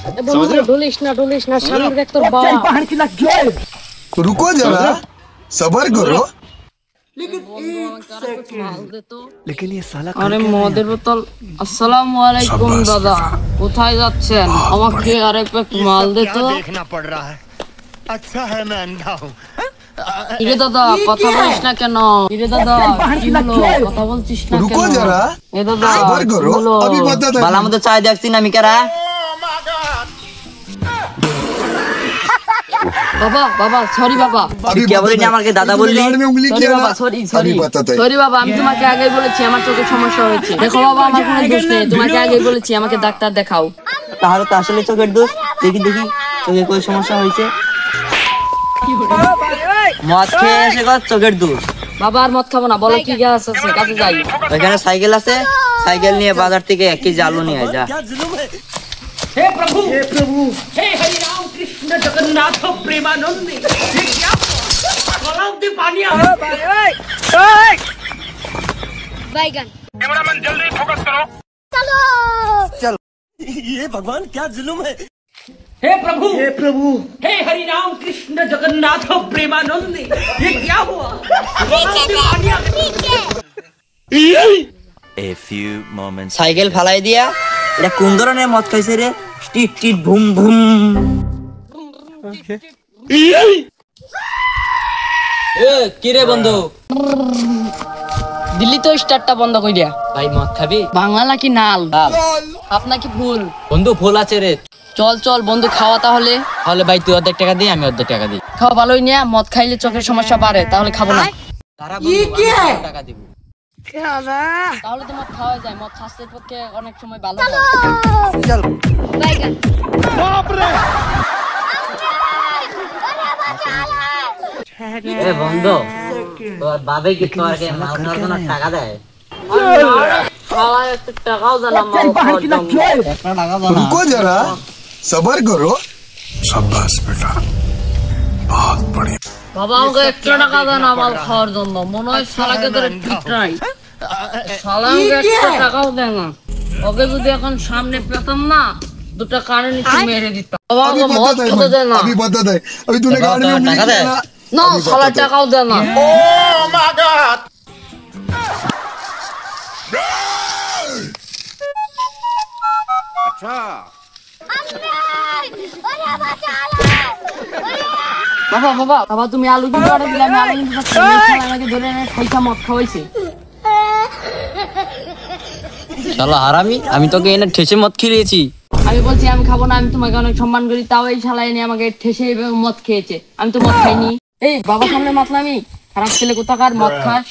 डोलिश ना सामने देख तो बाप पहाड़ की लग गए। रुको जरा सबर करो। लेकिन ये साला আরে মদের বোতল। আসসালামু আলাইকুম দাদা, কোথায় যাচ্ছেন? আমাকে আরেক প্যাক মাল দে তো। देखना पड़ रहा है। अच्छा है मैं अंधा हूँ। ইরে দাদা কথা বলিস না কেন? ইরে দাদা কি হলো? কথা বলছিস না কেন? रुको जरा এ দাদা सबर करो কি হলো? अभी बताता বালা মতো চাই দেখছি না আমি কেরা বাবা বাবা সরি বাবা अभी क्या बोली ना हमारे दादा बोली? गाड़ी में उंगली সরি किया বাবা ना সরি अभी সরি बताता है। সরি বাবা আমি তোমাকে আগেই বলেছি আমার চোখে সমস্যা হয়েছে। দেখো বাবা আমার কোনো দোষ নেই, তোমাকে আগেই বলেছি আমাকে ডাক্তার দেখাও। তাহলে তো আসলে চোখের দোষ। দেখি দেখি চোখে কোন সমস্যা হয়েছে। মদ খেয়ে এসে কর চোখের দোষ। বাবা আর মদ খাবো না, বলো কি গ্যাস আছে কাজে যাই। ওইখানে সাইকেল আছে, সাইকেল নিয়ে বাজার থেকে 1 কেজি আলু নিয়ে আয় যা। हे प्रभु हे हरि राम कृष्ण जगन्नाथ प्रेमानंद ये क्या गलाव के पानी आ बैगन कैमरामैन जल्दी फोकस करो। चलो ये भगवान क्या जुल्म है। हे प्रभु हे हरि राम कृष्ण जगन्नाथ प्रेमानंद ये क्या हुआ गलाव के पानी आ A few moments. সাইকেল ফালাই দিয়া এটা কোন ধরনের মদ খাইছে রে? টিট টিট ভুম ভুম। এ কি রে বন্ধু? দিল্লি তো স্টার্টটা বন্ধ কই দিয়া। ভাই মদ খাবি? বাংলা নাকি নাল? আপনাকে ফুল বন্ধু ফুল আছে রে। চল চল বন্ধু খাওয়া তাহলে। তাহলে ভাই তুই অর্ধেক টাকা দিই, আমি অর্ধেক টাকা দিই। খাওয়া ভালোই নিয়ে মদ খাইলে চোখের সমস্যা বাড়ে, তাহলে খাবো না। টাকা দিব। তাহলে তো মদ খাওয়া যায়, মদ স্বাস্থ্যের পক্ষে অনেক সময় ভালো। बैगन এ বন্ধু তোর বাবে কি তোরকে মাল খাওয়ার জন্য টাকা দেয়? খাওয়া একটু টাকাও জানা মাল খাওয়ার জন্য। একটা টাকা দাও না। रुको जरा सबर करो। शाबाश बेटा बहुत बढ़िया। বাবা আমাকে একটা টাকা দেন মাল খাওয়ার জন্য, মনে হয় শালাকে ধরে ঠিক নাই। শালা আমাকে একটা টাকাও দেয় না। ওকে যদি এখন সামনে পেতাম না, দুটো কানে নিচে মেরে দিতাম। বাবা अभी আমাকে মদ बताता है খেতে দেয় না। अभी बताता है। अभी तूने गाड़ी में उंगली टाका किया दे। ना না अभी শালা बताता है। টাকাও দেয় না। বাবা বাবা বাবা তুমি আলু দিয়ে অর্ডার দিলে আমি আলু নিতে পারছি না। শালা আমাকে ধরে এনে খাইছা মদ খাওয়াইছে। শালা হারামি, আমি তোকে এনে ঠেসে মদ খেলিয়েছি। আমি বলছি আমি খাবো না, আমি তোমাকে অনেক সম্মান করি, তাও এই শালা এনে আমাকে ঠেসে এভাবে মদ খেয়েছে। আমি তো মদ খাইনি। এই বাবা সামনে মাতলামি, খারাপ ছেলে কোথাকার, মদ খাস।